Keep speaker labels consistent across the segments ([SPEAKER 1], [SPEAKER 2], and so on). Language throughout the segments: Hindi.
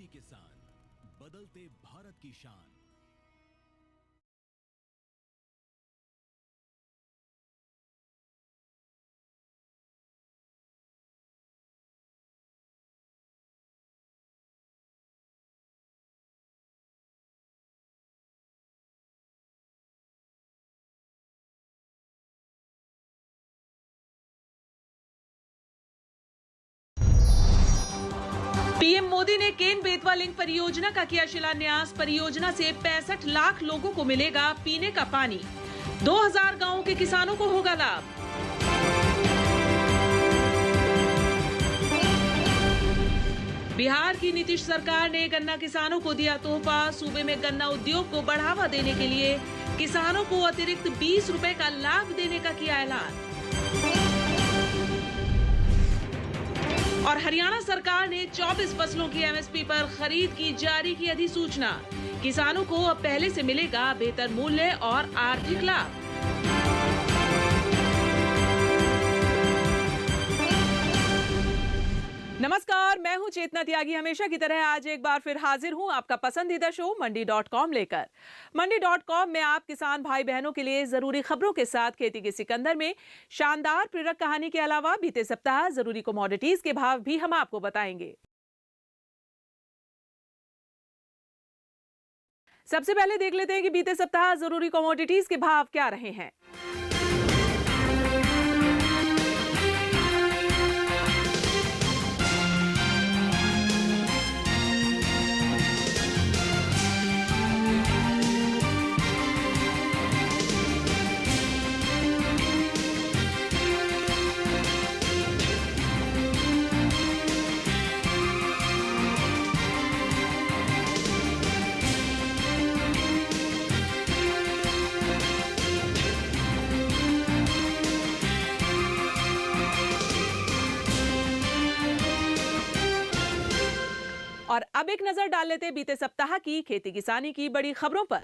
[SPEAKER 1] खेती किसान, बदलते भारत की शान।
[SPEAKER 2] पीएम मोदी ने केन बेतवा लिंक परियोजना का किया शिलान्यास। परियोजना से 65 लाख लोगों को मिलेगा पीने का पानी। 2000 गांवों के किसानों को होगा लाभ। बिहार की नीतीश सरकार ने गन्ना किसानों को दिया तोहफा। सूबे में गन्ना उद्योग को बढ़ावा देने के लिए किसानों को अतिरिक्त 20 रुपए का लाभ देने का किया ऐलान। और हरियाणा सरकार ने 24 फसलों की एमएसपी पर खरीद की जारी की अधिसूचना। किसानों को अब पहले से मिलेगा बेहतर मूल्य और आर्थिक लाभ। नमस्कार, मैं हूं चेतना त्यागी। हमेशा की तरह आज एक बार फिर हाजिर हूं आपका पसंदीदा शो मंडी.com लेकर। मंडी.com में आप किसान भाई बहनों के लिए जरूरी खबरों के साथ खेती के सिकंदर में शानदार प्रेरक कहानी के अलावा बीते सप्ताह जरूरी कमोडिटीज के भाव भी हम आपको बताएंगे। सबसे पहले देख लेते हैं कि बीते सप्ताह जरूरी कमोडिटीज के भाव क्या रहे हैं। और अब एक नजर डाल लेते हैं बीते सप्ताह की खेती किसानी की बड़ी खबरों पर।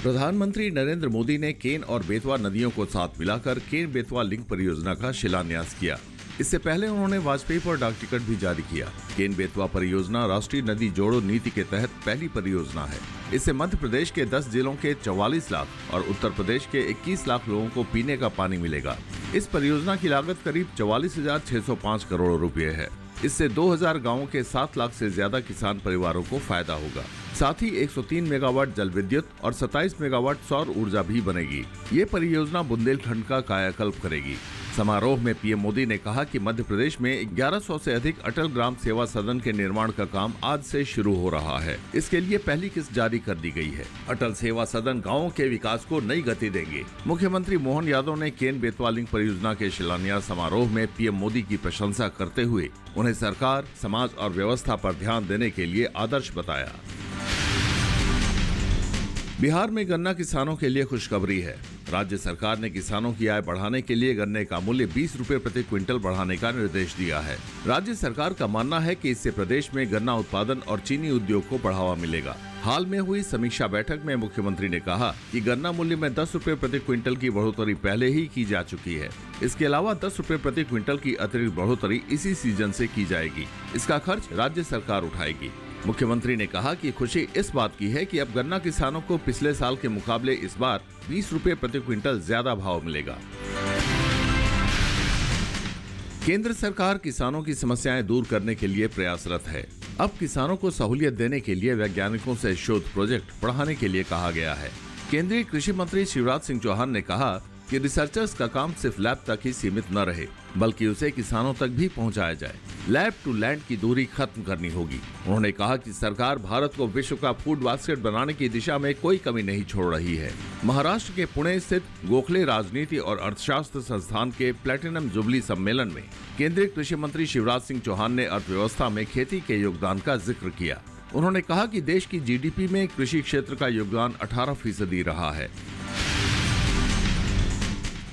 [SPEAKER 3] प्रधानमंत्री नरेंद्र मोदी ने केन और बेतवा नदियों को साथ मिलाकर केन बेतवा लिंक परियोजना का शिलान्यास किया। इससे पहले उन्होंने वाजपेयी पर डाक टिकट भी जारी किया। केन बेतवा परियोजना राष्ट्रीय नदी जोड़ो नीति के तहत पहली परियोजना है। इससे मध्य प्रदेश के 10 जिलों के 44 लाख और उत्तर प्रदेश के 21 लाख लोगों को पीने का पानी मिलेगा। इस परियोजना की लागत करीब 44,605 करोड़ रुपए है। इससे 2000 गांवों के 7 लाख से ज्यादा किसान परिवारों को फायदा होगा। साथ ही 103 मेगावाट जल विद्युत और 27 मेगावाट सौर ऊर्जा भी बनेगी। ये परियोजना बुंदेलखंड का कायाकल्प करेगी। समारोह में पीएम मोदी ने कहा कि मध्य प्रदेश में 1100 से अधिक अटल ग्राम सेवा सदन के निर्माण का काम आज से शुरू हो रहा है। इसके लिए पहली किस्त जारी कर दी गई है। अटल सेवा सदन गाँवों के विकास को नई गति देंगे। मुख्यमंत्री मोहन यादव ने केन बेतवा लिंक परियोजना के शिलान्यास समारोह में पीएम मोदी की प्रशंसा करते हुए उन्हें सरकार, समाज और व्यवस्था पर ध्यान देने के लिए आदर्श बताया। बिहार में गन्ना किसानों के लिए खुशखबरी है। राज्य सरकार ने किसानों की आय बढ़ाने के लिए गन्ने का मूल्य 20 रुपए प्रति क्विंटल बढ़ाने का निर्देश दिया है। राज्य सरकार का मानना है कि इससे प्रदेश में गन्ना उत्पादन और चीनी उद्योग को बढ़ावा मिलेगा। हाल में हुई समीक्षा बैठक में मुख्यमंत्री ने कहा कि गन्ना मूल्य में 10 रुपए प्रति क्विंटल की बढ़ोतरी पहले ही की जा चुकी है। इसके अलावा 10 रुपए प्रति क्विंटल की अतिरिक्त बढ़ोतरी इसी सीजन से की जाएगी। इसका खर्च राज्य सरकार उठाएगी। मुख्यमंत्री ने कहा कि खुशी इस बात की है कि अब गन्ना किसानों को पिछले साल के मुकाबले इस बार 20 रुपए प्रति क्विंटल ज्यादा भाव मिलेगा। केंद्र सरकार किसानों की समस्याएं दूर करने के लिए प्रयासरत है। अब किसानों को सहूलियत देने के लिए वैज्ञानिकों से शोध प्रोजेक्ट बढ़ाने के लिए कहा गया है। केंद्रीय कृषि मंत्री शिवराज सिंह चौहान ने कहा कि रिसर्चर्स का काम सिर्फ लैब तक ही सीमित न रहे, बल्कि उसे किसानों तक भी पहुंचाया जाए। लैब टू लैंड की दूरी खत्म करनी होगी। उन्होंने कहा कि सरकार भारत को विश्व का फूड बास्केट बनाने की दिशा में कोई कमी नहीं छोड़ रही है। महाराष्ट्र के पुणे स्थित गोखले राजनीति और अर्थशास्त्र संस्थान के प्लेटिनम जुबली सम्मेलन में केंद्रीय कृषि मंत्री शिवराज सिंह चौहान ने अर्थव्यवस्था में खेती के योगदान का जिक्र किया। उन्होंने कहा कि देश की जीडीपी में कृषि क्षेत्र का योगदान 18% रहा है।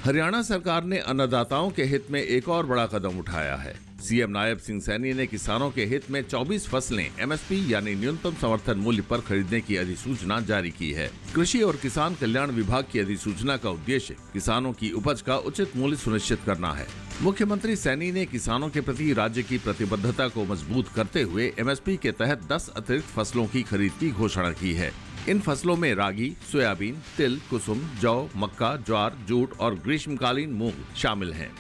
[SPEAKER 3] हरियाणा सरकार ने अन्नदाताओं के हित में एक और बड़ा कदम उठाया है। सीएम नायब सिंह सैनी ने किसानों के हित में 24 फसलें एमएसपी यानी न्यूनतम समर्थन मूल्य पर खरीदने की अधिसूचना जारी की है। कृषि और किसान कल्याण विभाग की अधिसूचना का उद्देश्य किसानों की उपज का उचित मूल्य सुनिश्चित करना है। मुख्यमंत्री सैनी ने किसानों के प्रति राज्य की प्रतिबद्धता को मजबूत करते हुए एमएसपी के तहत 10 अतिरिक्त फसलों की खरीद की घोषणा की है। इन फसलों में रागी, सोयाबीन, तिल, कुसुम, जौ, मक्का, ज्वार, जूट और ग्रीष्मकालीन मूंग शामिल हैं।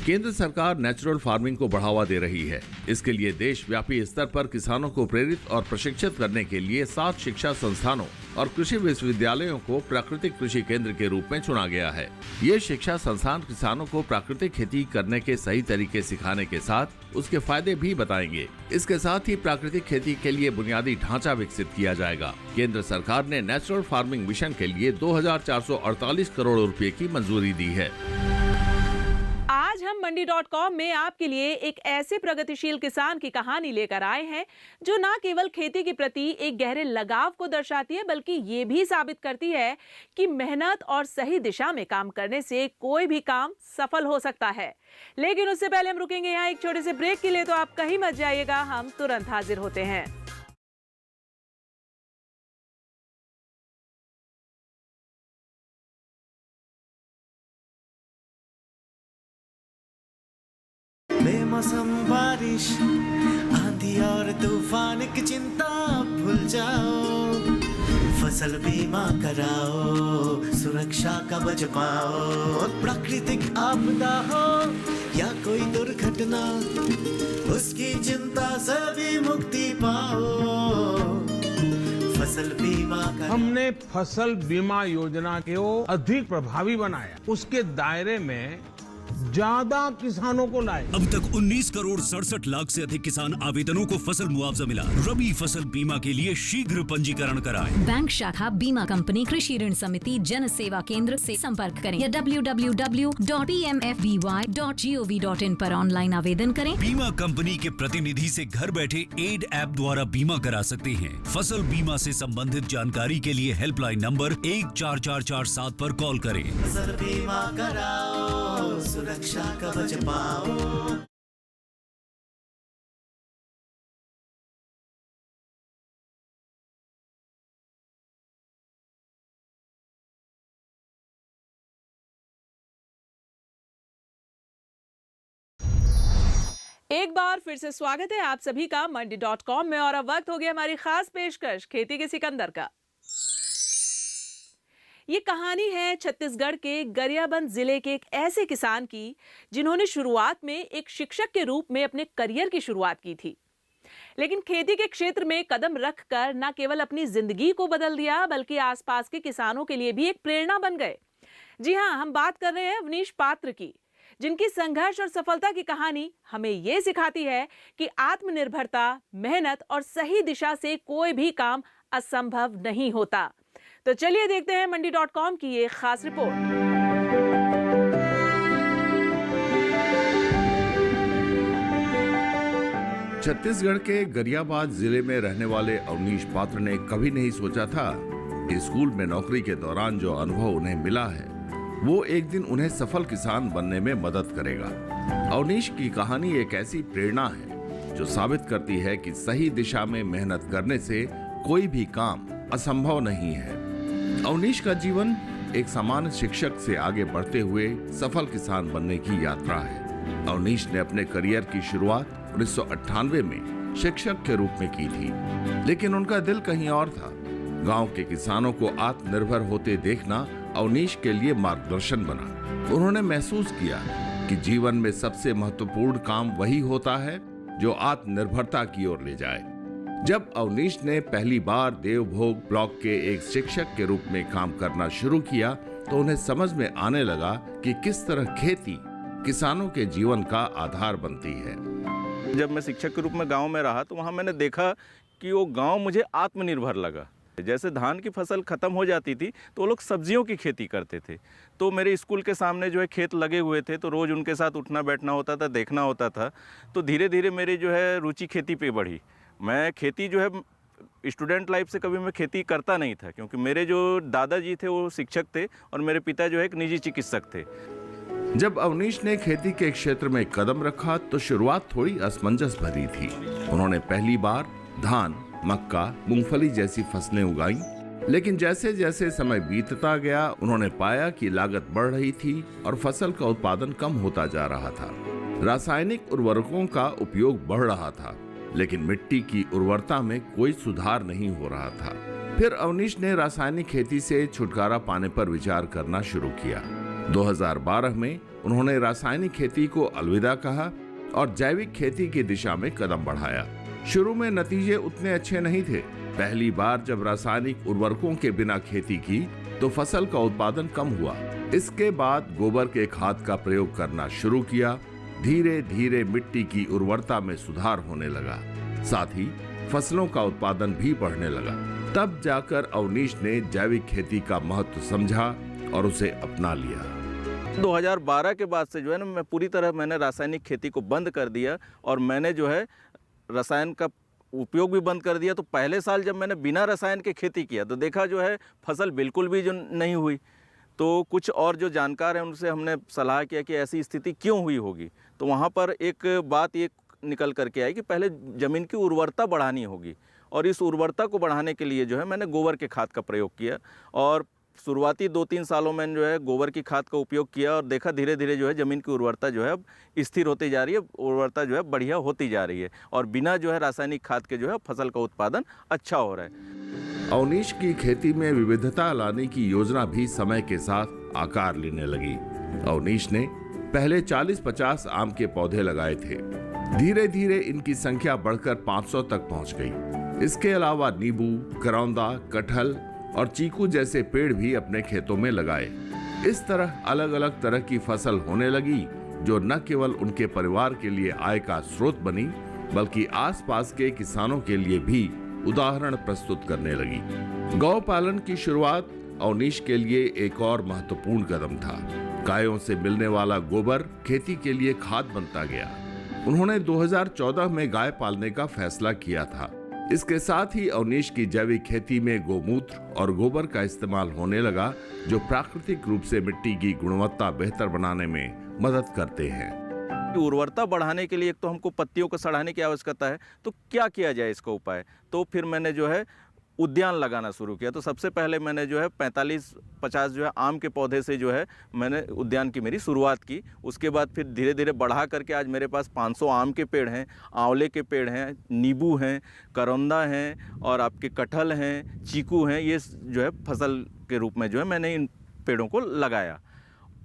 [SPEAKER 3] केंद्र सरकार नेचुरल फार्मिंग को बढ़ावा दे रही है। इसके लिए देशव्यापी स्तर पर किसानों को प्रेरित और प्रशिक्षित करने के लिए 7 शिक्षा संस्थानों और कृषि विश्वविद्यालयों को प्राकृतिक कृषि केंद्र के रूप में चुना गया है। ये शिक्षा संस्थान किसानों को प्राकृतिक खेती करने के सही तरीके सिखाने के साथ उसके फायदे भी बताएंगे। इसके साथ ही प्राकृतिक खेती के लिए बुनियादी ढांचा विकसित किया जाएगा। केंद्र सरकार ने नेचुरल फार्मिंग मिशन के लिए 2448 करोड़ रुपए की मंजूरी दी है।
[SPEAKER 2] आज हम मंडी.com में आपके लिए एक ऐसे प्रगतिशील किसान की कहानी लेकर आए हैं जो न केवल खेती के प्रति एक गहरे लगाव को दर्शाती है, बल्कि ये भी साबित करती है कि मेहनत और सही दिशा में काम करने से कोई भी काम सफल हो सकता है। लेकिन उससे पहले हम रुकेंगे यहाँ एक छोटे से ब्रेक के लिए, तो आप कहीं मत जाइएगा, हम तुरंत हाजिर होते हैं।
[SPEAKER 4] बेमौसम बारिश, आंधी और तूफान की चिंता भूल जाओ, फसल बीमा कराओ, सुरक्षा कवच पाओ। प्राकृतिक आपदा हो या कोई दुर्घटना, उसकी चिंता से भी मुक्ति पाओ। फसल बीमा
[SPEAKER 5] हमने फसल बीमा योजना को अधिक प्रभावी बनाया, उसके दायरे में ज्यादा किसानों को लाए।
[SPEAKER 1] अब तक 19 करोड़ 67 लाख से अधिक किसान आवेदनों को फसल मुआवजा मिला। रबी फसल बीमा के लिए शीघ्र पंजीकरण कराएं।
[SPEAKER 6] बैंक शाखा, बीमा कंपनी, कृषि ऋण समिति, जन सेवा केंद्र से संपर्क करें या www.pmfby.gov.in पर ऑनलाइन आवेदन करें।
[SPEAKER 1] बीमा कंपनी के प्रतिनिधि से घर बैठे एड ऐप द्वारा बीमा करा सकते हैं। फसल बीमा से संबंधित जानकारी के लिए हेल्पलाइन नंबर 14447 पर कॉल करें।
[SPEAKER 4] फसल बीमा कराओ, सुरक्षा कवच पाओ।
[SPEAKER 2] एक बार फिर से स्वागत है आप सभी का मंडी.com में, और अब वक्त हो गया हमारी खास पेशकश खेती के सिकंदर का। ये कहानी है छत्तीसगढ़ के गरियाबंद जिले के एक ऐसे किसान की जिन्होंने शुरुआत में एक शिक्षक के रूप में अपने करियर की शुरुआत की थी, लेकिन खेती के क्षेत्र में कदम रखकर न केवल अपनी जिंदगी को बदल दिया, बल्कि आसपास के किसानों के लिए भी एक प्रेरणा बन गए। जी हां, हम बात कर रहे हैं अवनीश पात्र की, जिनकी संघर्ष और सफलता की कहानी हमें ये सिखाती है कि आत्मनिर्भरता, मेहनत और सही दिशा से कोई भी काम असंभव नहीं होता। तो चलिए देखते हैं मंडी.com की ये खास रिपोर्ट।
[SPEAKER 3] छत्तीसगढ़ के गरियाबाद जिले में रहने वाले अवनीश पात्र ने कभी नहीं सोचा था कि स्कूल में नौकरी के दौरान जो अनुभव उन्हें मिला है वो एक दिन उन्हें सफल किसान बनने में मदद करेगा। अवनीश की कहानी एक ऐसी प्रेरणा है जो साबित करती है कि सही दिशा में मेहनत करने से कोई भी काम असंभव नहीं है। अवनीश का जीवन एक सामान्य शिक्षक से आगे बढ़ते हुए सफल किसान बनने की यात्रा है। अवनीश ने अपने करियर की शुरुआत 1998 में शिक्षक के रूप में की थी, लेकिन उनका दिल कहीं और था। गांव के किसानों को आत्मनिर्भर होते देखना अवनीश के लिए मार्गदर्शन बना। उन्होंने महसूस किया कि जीवन में सबसे महत्वपूर्ण काम वही होता है जो आत्मनिर्भरता की ओर ले जाए। जब अवनीश ने पहली बार देवभोग ब्लॉक के एक शिक्षक के रूप में काम करना शुरू किया तो उन्हें समझ में आने लगा कि किस तरह खेती किसानों के जीवन का आधार बनती है।
[SPEAKER 7] जब मैं शिक्षक के रूप में गांव में रहा तो वहां मैंने देखा कि वो गांव मुझे आत्मनिर्भर लगा। जैसे धान की फसल ख़त्म हो जाती थी तो वो लोग सब्जियों की खेती करते थे। तो मेरे स्कूल के सामने जो है खेत लगे हुए थे, तो रोज़ उनके साथ उठना बैठना होता था, देखना होता था। तो धीरे धीरे मेरी जो है रुचि खेती पे बढ़ी। मैं खेती जो है स्टूडेंट लाइफ से कभी मैं खेती करता नहीं था, क्योंकि मेरे जो दादाजी थे वो शिक्षक थे और मेरे पिता जो है एक निजी चिकित्सक थे।
[SPEAKER 3] जब अवनीश ने खेती के क्षेत्र में कदम रखा तो शुरुआत थोड़ी असमंजस भरी थी। उन्होंने पहली बार धान, मक्का, मूंगफली जैसी फसलें उगाई, लेकिन जैसे जैसे समय बीतता गया उन्होंने पाया कि लागत बढ़ रही थी और फसल का उत्पादन कम होता जा रहा था। रासायनिक उर्वरकों का उपयोग बढ़ रहा था, लेकिन मिट्टी की उर्वरता में कोई सुधार नहीं हो रहा था। फिर अवनीश ने रासायनिक खेती से छुटकारा पाने पर विचार करना शुरू किया। 2012 में उन्होंने रासायनिक खेती को अलविदा कहा और जैविक खेती की दिशा में कदम बढ़ाया। शुरू में नतीजे उतने अच्छे नहीं थे। पहली बार जब रासायनिक उर्वरकों के बिना खेती की तो फसल का उत्पादन कम हुआ। इसके बाद गोबर के खाद का प्रयोग करना शुरू किया। धीरे धीरे मिट्टी की उर्वरता में सुधार होने लगा, साथ ही फसलों का उत्पादन भी बढ़ने लगा। तब जाकर अवनीश ने जैविक खेती का महत्व समझा और उसे अपना लिया।
[SPEAKER 7] 2012 के बाद से जो है ना, मैं पूरी तरह मैंने रासायनिक खेती को बंद कर दिया और मैंने जो है रसायन का उपयोग भी बंद कर दिया। तो पहले साल जब मैंने बिना रसायन के खेती किया तो देखा जो है फसल बिल्कुल भी जो नहीं हुई। तो कुछ और जो जानकार हैं उनसे हमने सलाह किया कि ऐसी स्थिति क्यों हुई होगी। तो वहाँ पर एक बात ये निकल करके आई कि पहले ज़मीन की उर्वरता बढ़ानी होगी, और इस उर्वरता को बढ़ाने के लिए जो है मैंने गोबर के खाद का प्रयोग किया। और शुरुआती 2-3 सालों में जो है गोबर की खाद का उपयोग किया और देखा धीरे धीरे जो है ज़मीन की उर्वरता जो है अब स्थिर होती जा रही है, उर्वरता जो है बढ़िया होती जा रही है और बिना जो है रासायनिक खाद के जो है फसल का उत्पादन अच्छा हो रहा है।
[SPEAKER 3] अवनीश की खेती में विविधता लाने की योजना भी समय के साथ आकार लेने लगी। अवनीश ने पहले 40-50 आम के पौधे लगाए थे। धीरे धीरे इनकी संख्या बढ़कर 500 तक पहुंच गई। इसके अलावा नींबू, करौंदा, कटहल और चीकू जैसे पेड़ भी अपने खेतों में लगाए। इस तरह अलग अलग तरह की फसल होने लगी जो न केवल उनके परिवार के लिए आय का स्रोत बनी बल्कि आसपास के किसानों के लिए भी उदाहरण प्रस्तुत करने लगी। गौ पालन की शुरुआत अवनीश के लिए एक और महत्वपूर्ण कदम था। गायों से मिलने वाला गोबर खेती के लिए खाद बनता गया। उन्होंने 2014 में गाय पालने का फैसला किया था। इसके साथ ही अवनीश की जैविक खेती में गोमूत्र और गोबर का इस्तेमाल होने लगा, जो प्राकृतिक रूप से मिट्टी की गुणवत्ता बेहतर बनाने में मदद करते हैं।
[SPEAKER 7] उर्वरता बढ़ाने के लिए एक तो हमको पत्तियों को सड़ाने की आवश्यकता है, तो क्या किया जाए इसका उपाय। तो फिर मैंने जो है उद्यान लगाना शुरू किया। तो सबसे पहले मैंने जो है 45-50 जो है आम के पौधे से जो है मैंने उद्यान की मेरी शुरुआत की। उसके बाद फिर धीरे धीरे बढ़ा करके आज मेरे पास 500 आम के पेड़ हैं, आंवले के पेड़ हैं, नींबू हैं, करौंदा हैं और आपके कटहल हैं, चीकू हैं। ये जो है फसल के रूप में जो है मैंने इन पेड़ों को लगाया।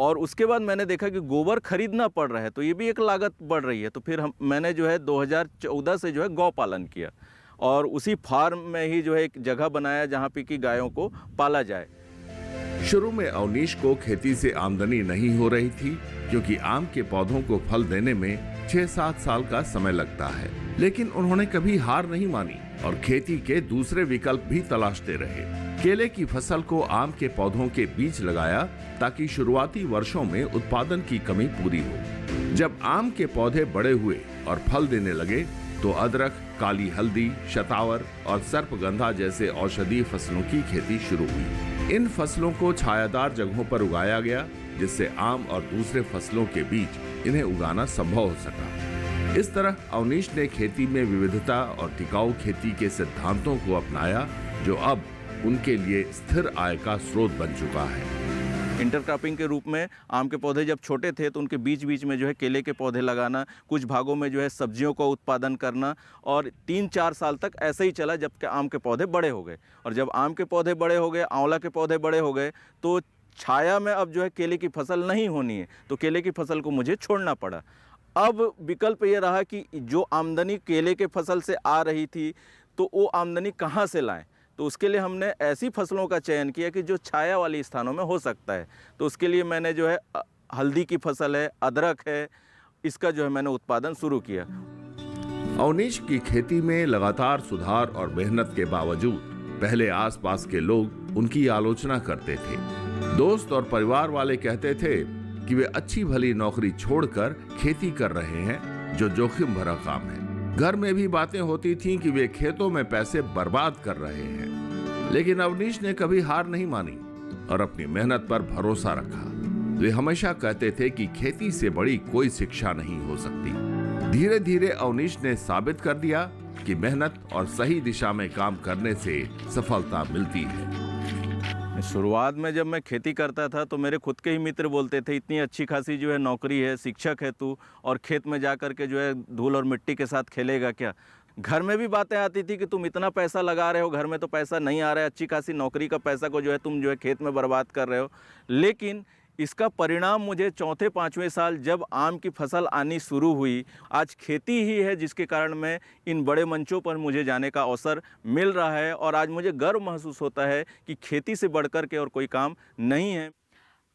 [SPEAKER 7] और उसके बाद मैंने देखा कि गोबर खरीदना पड़ रहा है, तो ये भी एक लागत बढ़ रही है। तो फिर मैंने जो है 2014 से जो है गौ पालन किया और उसी फार्म में ही जो है एक जगह बनाया जहाँ पे कि गायों को पाला जाए।
[SPEAKER 3] शुरू में अवनीश को खेती से आमदनी नहीं हो रही थी क्योंकि आम के पौधों को फल देने में 6-7 साल का समय लगता है, लेकिन उन्होंने कभी हार नहीं मानी और खेती के दूसरे विकल्प भी तलाशते रहे। केले की फसल को आम के पौधों के बीच लगाया ताकि शुरुआती वर्षों में उत्पादन की कमी पूरी हो। जब आम के पौधे बड़े हुए और फल देने लगे तो अदरक, काली हल्दी, शतावर और सर्पगंधा जैसे औषधीय फसलों की खेती शुरू हुई। इन फसलों को छायादार जगहों पर उगाया गया, जिससे आम और दूसरे फसलों के बीच इन्हें उगाना संभव हो सका। इस तरह अवनीश ने खेती में विविधता और टिकाऊ खेती के सिद्धांतों को अपनाया, जो अब उनके लिए स्थिर आय का स्रोत बन चुका है।
[SPEAKER 7] इंटरक्रॉपिंग के रूप में आम के पौधे जब छोटे थे तो उनके बीच बीच में जो है केले के पौधे लगाना, कुछ भागों में जो है सब्जियों का उत्पादन करना, और 3-4 साल तक ऐसे ही चला जब कि आम के पौधे बड़े हो गए। और जब आम के पौधे बड़े हो गए, आंवला के पौधे बड़े हो गए, तो छाया में अब जो है केले की फसल नहीं होनी है, तो केले की फसल को मुझे छोड़ना पड़ा। अब विकल्प ये रहा कि जो आमदनी केले के फसल से आ रही थी तो वो आमदनी कहाँ से लाएं। तो उसके लिए हमने ऐसी फसलों का चयन किया कि जो छाया वाली स्थानों में हो सकता है। तो उसके लिए मैंने जो है हल्दी की फसल है, अदरक है, इसका जो है मैंने उत्पादन शुरू किया।
[SPEAKER 3] अवनीश की खेती में लगातार सुधार और मेहनत के बावजूद पहले आसपास के लोग उनकी आलोचना करते थे। दोस्त और परिवार वाले कहते थे कि वे अच्छी भली नौकरी छोड़कर खेती कर रहे हैं, जो जोखिम भरा काम है। घर में भी बातें होती थीं कि वे खेतों में पैसे बर्बाद कर रहे हैं। लेकिन अवनीश ने कभी हार नहीं मानी और अपनी मेहनत पर भरोसा रखा। वे हमेशा कहते थे कि खेती से बड़ी कोई शिक्षा नहीं हो सकती। धीरे धीरे अवनीश ने साबित कर दिया कि मेहनत और सही दिशा में काम करने से सफलता मिलती है।
[SPEAKER 7] शुरुआत में जब मैं खेती करता था तो मेरे खुद के ही मित्र बोलते थे, इतनी अच्छी खासी जो है नौकरी है, शिक्षक है तू, और खेत में जा कर के जो है धूल और मिट्टी के साथ खेलेगा क्या। घर में भी बातें आती थी कि तुम इतना पैसा लगा रहे हो, घर में तो पैसा नहीं आ रहा है, अच्छी खासी नौकरी का पैसा को जो है तुम जो है खेत में बर्बाद कर रहे हो। लेकिन इसका परिणाम मुझे चौथे पाँचवें साल जब आम की फसल आनी शुरू हुई, आज खेती ही है जिसके कारण मैं इन बड़े मंचों पर मुझे जाने का अवसर मिल रहा है, और आज मुझे गर्व महसूस होता है कि खेती से बढ़कर के और कोई काम नहीं है।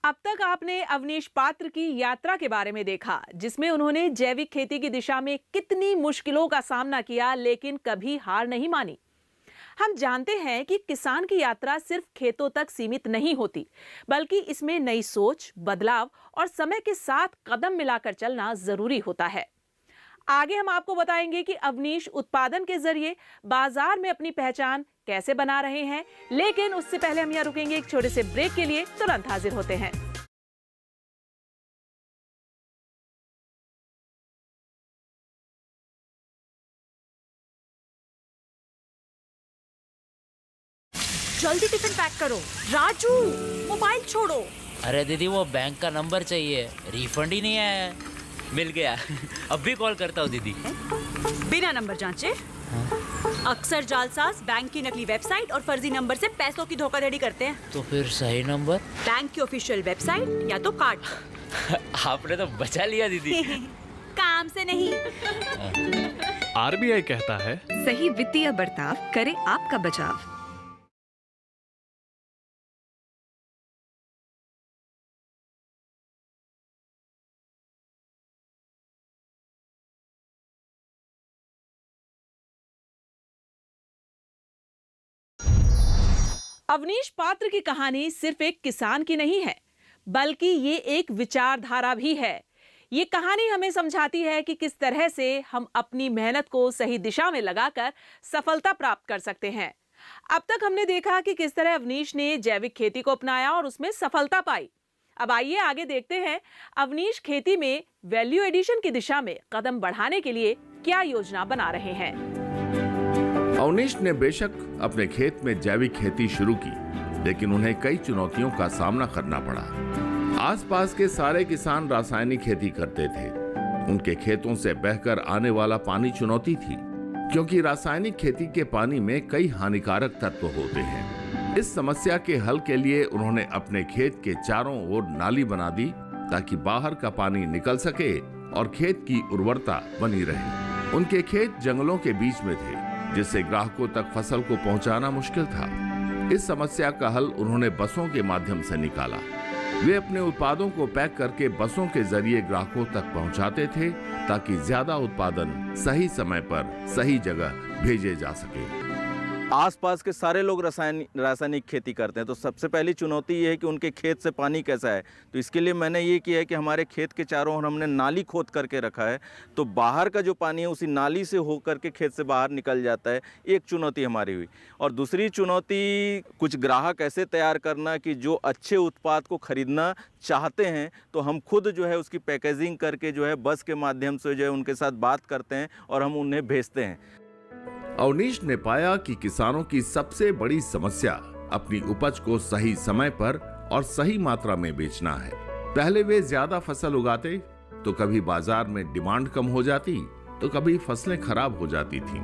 [SPEAKER 2] अब तक आपने अवनीश पात्र की यात्रा के बारे में देखा, जिसमें उन्होंने जैविक खेती की दिशा में कितनी मुश्किलों का सामना किया, लेकिन कभी हार नहीं मानी। हम जानते हैं कि किसान की यात्रा सिर्फ खेतों तक सीमित नहीं होती, बल्कि इसमें नई सोच, बदलाव और समय के साथ कदम मिलाकर चलना जरूरी होता है। आगे हम आपको बताएंगे कि अवनीश उत्पादन के जरिए बाजार में अपनी पहचान कैसे बना रहे हैं, लेकिन उससे पहले हम यहाँ रुकेंगे एक छोटे से ब्रेक के लिए। तुरंत हाजिर होते हैं।
[SPEAKER 8] जल्दी टिफिन पैक करो। राजू, मोबाइल छोड़ो।
[SPEAKER 9] अरे दीदी, वो बैंक का नंबर चाहिए, रिफंड ही नहीं आया है। मिल गया। अब भी कॉल करता हूँ दीदी।
[SPEAKER 8] बिना नंबर जांचे? अक्सर जालसाज बैंक की नकली वेबसाइट और फर्जी नंबर से पैसों की धोखाधड़ी करते हैं।
[SPEAKER 9] तो फिर सही नंबर?
[SPEAKER 8] बैंक की ऑफिशियल वेबसाइट या तो कार्ड।
[SPEAKER 9] आपने तो बचा लिया दीदी।
[SPEAKER 8] काम से नहीं।
[SPEAKER 10] आरबीआई कहता है,
[SPEAKER 11] सही वित्तीय बर्ताव करे आपका बचाव।
[SPEAKER 2] अवनीश पात्र की कहानी सिर्फ एक किसान की नहीं है, बल्कि ये एक विचारधारा भी है। ये कहानी हमें समझाती है कि किस तरह से हम अपनी मेहनत को सही दिशा में लगाकर सफलता प्राप्त कर सकते हैं। अब तक हमने देखा कि किस तरह अवनीश ने जैविक खेती को अपनाया और उसमें सफलता पाई। अब आइए आगे देखते हैं अवनीश खेती में वैल्यू एडिशन की दिशा में कदम बढ़ाने के लिए क्या योजना बना रहे हैं।
[SPEAKER 3] अवनीश ने बेशक अपने खेत में जैविक खेती शुरू की, लेकिन उन्हें कई चुनौतियों का सामना करना पड़ा। आसपास के सारे किसान रासायनिक खेती करते थे। उनके खेतों से बहकर आने वाला पानी चुनौती थी, क्योंकि रासायनिक खेती के पानी में कई हानिकारक तत्व होते हैं। इस समस्या के हल के लिए उन्होंने अपने खेत के चारों ओर नाली बना दी, ताकि बाहर का पानी निकल सके और खेत की उर्वरता बनी रहे। उनके खेत जंगलों के बीच में थे, जिससे ग्राहकों तक फसल को पहुंचाना मुश्किल था। इस समस्या का हल उन्होंने बसों के माध्यम से निकाला। वे अपने उत्पादों को पैक करके बसों के जरिए ग्राहकों तक पहुंचाते थे, ताकि ज्यादा उत्पादन सही समय पर सही जगह भेजे जा सके।
[SPEAKER 7] आसपास के सारे लोग रासायनिक खेती करते हैं, तो सबसे पहली चुनौती ये है कि उनके खेत से पानी कैसा है। तो इसके लिए मैंने ये किया है कि हमारे खेत के चारों ओर हमने नाली खोद करके रखा है, तो बाहर का जो पानी है उसी नाली से होकर के खेत से बाहर निकल जाता है। एक चुनौती हमारी हुई। और दूसरी चुनौती, कुछ ग्राहक ऐसे तैयार करना कि जो अच्छे उत्पाद को खरीदना चाहते हैं, तो हम खुद जो है उसकी पैकेजिंग करके जो है बस के माध्यम से जो है उनके साथ बात करते हैं और हम उन्हें भेजते हैं।
[SPEAKER 3] अवनीश ने पाया कि किसानों की सबसे बड़ी समस्या अपनी उपज को सही समय पर और सही मात्रा में बेचना है। पहले वे ज्यादा फसल उगाते तो कभी बाजार में डिमांड कम हो जाती, तो कभी फसलें खराब हो जाती थीं।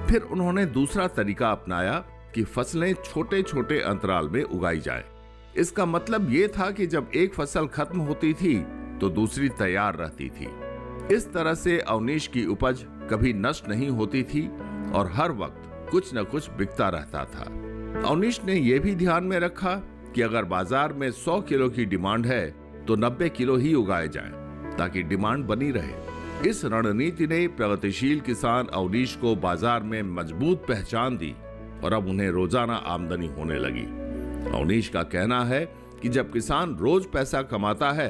[SPEAKER 3] फिर उन्होंने दूसरा तरीका अपनाया कि फसलें छोटे छोटे अंतराल में उगाई जाए। इसका मतलब ये था कि जब एक फसल खत्म होती थी तो दूसरी तैयार रहती थी। इस तरह से अवनीश की उपज कभी नष्ट नहीं होती थी और हर वक्त कुछ न कुछ बिकता रहता था। अवनीश ने यह भी ध्यान में रखा कि अगर बाजार में 100 किलो की डिमांड है तो 90 किलो ही उगाए जाएं, ताकि डिमांड बनी रहे। इस रणनीति ने प्रगतिशील किसान अवनीश को बाजार में मजबूत पहचान दी और अब उन्हें रोजाना आमदनी होने लगी। अवनीश का कहना है कि जब किसान रोज पैसा कमाता है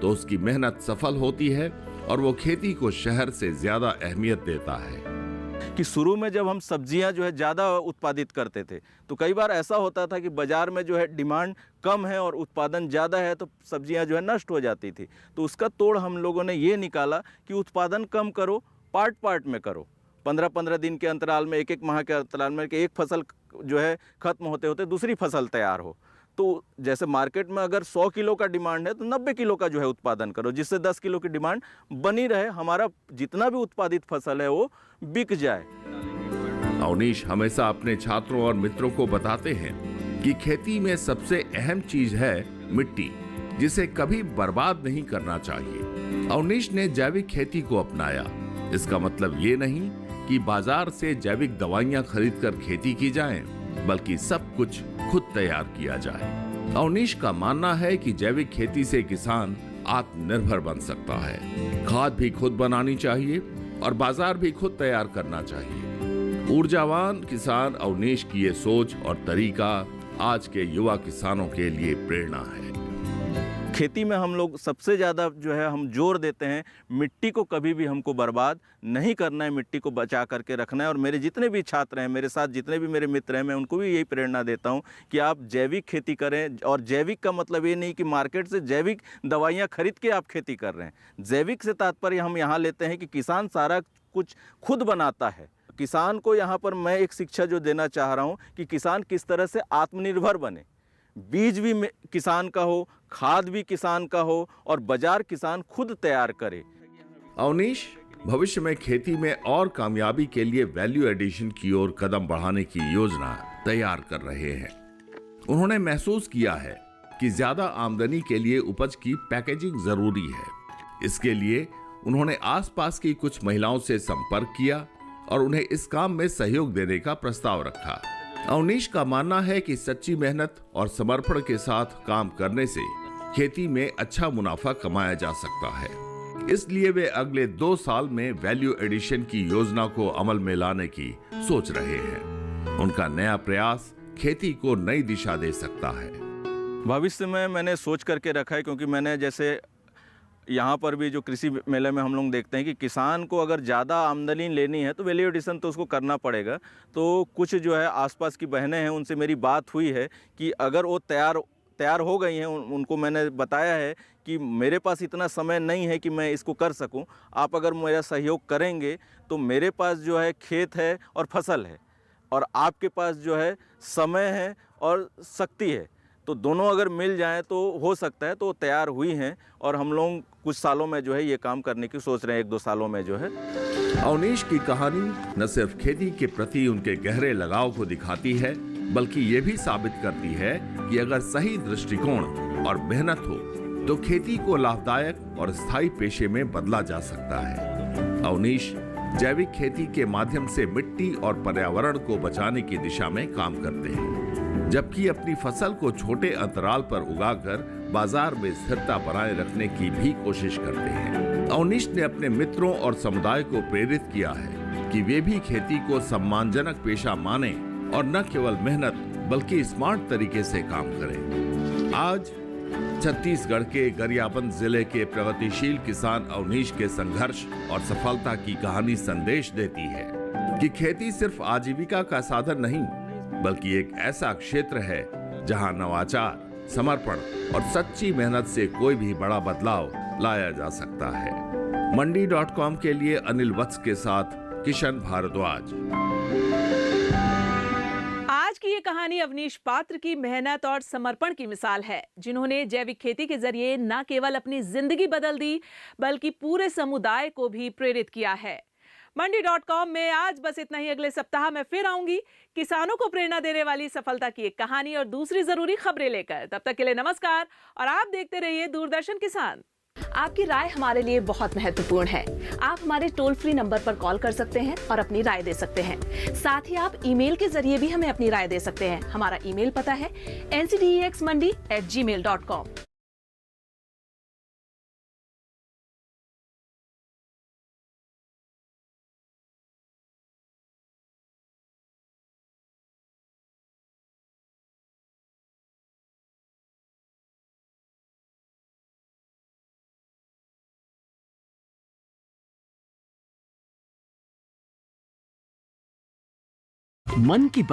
[SPEAKER 3] तो उसकी मेहनत सफल होती है और वो खेती को शहर से ज्यादा अहमियत देता है।
[SPEAKER 7] कि शुरू में जब हम सब्जियां जो है ज़्यादा उत्पादित करते थे तो कई बार ऐसा होता था कि बाज़ार में जो है डिमांड कम है और उत्पादन ज़्यादा है तो सब्जियां जो है नष्ट हो जाती थी। तो उसका तोड़ हम लोगों ने ये निकाला कि उत्पादन कम करो, पार्ट पार्ट में करो। 15-15 दिन के अंतराल में, एक माह के अंतराल में कि एक फसल जो है ख़त्म होते होते दूसरी फसल तैयार हो। तो जैसे मार्केट में अगर 100 किलो का डिमांड है तो 90 किलो का जो है उत्पादन करो, जिससे 10 किलो की डिमांड बनी रहे, हमारा जितना भी उत्पादित फसल है वो बिक जाए।
[SPEAKER 3] अवनीश हमेशा अपने छात्रों और मित्रों को बताते हैं कि खेती में सबसे अहम चीज है मिट्टी, जिसे कभी बर्बाद नहीं करना चाहिए। अवनीश ने जैविक खेती को अपनाया। इसका मतलब ये नहीं कि बाजार से जैविक दवाइयां खरीदकर खेती की जाए, बल्कि सब कुछ खुद तैयार किया जाए। अवनीश का मानना है कि जैविक खेती से किसान आत्मनिर्भर बन सकता है। खाद भी खुद बनानी चाहिए और बाजार भी खुद तैयार करना चाहिए। ऊर्जावान किसान अवनीश की ये सोच और तरीका आज के युवा किसानों के लिए प्रेरणा है।
[SPEAKER 7] खेती में हम लोग सबसे ज़्यादा जो है हम जोर देते हैं, मिट्टी को कभी भी हमको बर्बाद नहीं करना है, मिट्टी को बचा करके रखना है। और मेरे जितने भी छात्र हैं, मेरे साथ जितने भी मेरे मित्र हैं, मैं उनको भी यही प्रेरणा देता हूं कि आप जैविक खेती करें। और जैविक का मतलब ये नहीं कि मार्केट से जैविक दवाइयाँ खरीद के आप खेती कर रहे हैं। जैविक से तात्पर्य हम यहाँ लेते हैं कि किसान सारा कुछ खुद बनाता है। किसान को यहाँ पर मैं एक शिक्षा जो देना चाह रहा हूँ कि किसान किस तरह से आत्मनिर्भर बने। बीज भी किसान का हो, खाद भी किसान का हो और बाजार किसान खुद तैयार करे।
[SPEAKER 3] अवनीश भविष्य में खेती में और कामयाबी के लिए वैल्यू एडिशन की ओर कदम बढ़ाने की योजना तैयार कर रहे हैं। उन्होंने महसूस किया है कि ज्यादा आमदनी के लिए उपज की पैकेजिंग जरूरी है। इसके लिए उन्होंने आसपास की कुछ महिलाओं से संपर्क किया और उन्हें इस काम में सहयोग देने का प्रस्ताव रखा। अवनीश का मानना है कि सच्ची मेहनत और समर्पण के साथ काम करने से खेती में अच्छा मुनाफा कमाया जा सकता है। इसलिए वे अगले 2 साल में वैल्यू एडिशन की योजना को अमल में लाने की सोच रहे हैं। उनका नया प्रयास खेती को नई दिशा दे सकता है।
[SPEAKER 7] भविष्य में मैंने सोच करके रखा है, क्योंकि मैंने जैसे यहाँ पर भी जो कृषि मेले में हम लोग देखते हैं कि किसान को अगर ज़्यादा आमदनी लेनी है तो वैल्यू एडिशन तो उसको करना पड़ेगा। तो कुछ जो है आसपास की बहनें हैं, उनसे मेरी बात हुई है कि अगर वो तैयार हो गई हैं, उनको मैंने बताया है कि मेरे पास इतना समय नहीं है कि मैं इसको कर सकूं। आप अगर मेरा सहयोग करेंगे तो मेरे पास जो है खेत है और फसल है, और आपके पास जो है समय है और शक्ति है, तो दोनों अगर मिल जाएं तो हो सकता है। तो तैयार हुई हैं और हम लोग कुछ सालों में जो है ये काम करने की सोच रहे हैं, 1-2 सालों में जो है।
[SPEAKER 3] अवनीश की कहानी न सिर्फ खेती के प्रति उनके गहरे लगाव को दिखाती है, बल्कि ये भी साबित करती है कि अगर सही दृष्टिकोण और मेहनत हो तो खेती को लाभदायक और स्थायी पेशे में बदला जा सकता है। अवनीश जैविक खेती के माध्यम से मिट्टी और पर्यावरण को बचाने की दिशा में काम करते हैं, जबकि अपनी फसल को छोटे अंतराल पर उगाकर बाजार में स्थिरता बनाए रखने की भी कोशिश करते हैं। अवनीश ने अपने मित्रों और समुदाय को प्रेरित किया है कि वे भी खेती को सम्मानजनक पेशा माने और न केवल मेहनत बल्कि स्मार्ट तरीके से काम करें। आज छत्तीसगढ़ के गरियाबंद जिले के प्रगतिशील किसान अवनीश के संघर्ष और सफलता की कहानी संदेश देती है कि खेती सिर्फ आजीविका का साधन नहीं, बल्कि एक ऐसा क्षेत्र है जहां नवाचार, समर्पण और सच्ची मेहनत से कोई भी बड़ा बदलाव लाया जा सकता है। मंडी.com के लिए अनिल वत्स के साथ किशन भारद्वाज।
[SPEAKER 2] आज की ये कहानी अवनीश पात्र की मेहनत और समर्पण की मिसाल है, जिन्होंने जैविक खेती के जरिए न केवल अपनी जिंदगी बदल दी, बल्कि पूरे समुदाय को भी प्रेरित किया है। मंडी.com में आज बस इतना ही। अगले सप्ताह मैं फिर आऊंगी किसानों को प्रेरणा देने वाली सफलता की एक कहानी और दूसरी जरूरी खबरें लेकर। तब तक के लिए नमस्कार और आप देखते रहिए दूरदर्शन किसान।
[SPEAKER 11] आपकी राय हमारे लिए बहुत महत्वपूर्ण है। आप हमारे टोल फ्री नंबर पर कॉल कर सकते हैं और अपनी राय दे सकते हैं। साथ ही आप ईमेल के जरिए भी हमें अपनी राय दे सकते हैं। हमारा ईमेल पता है ncdexmandi@gmail.com।
[SPEAKER 4] मन की बात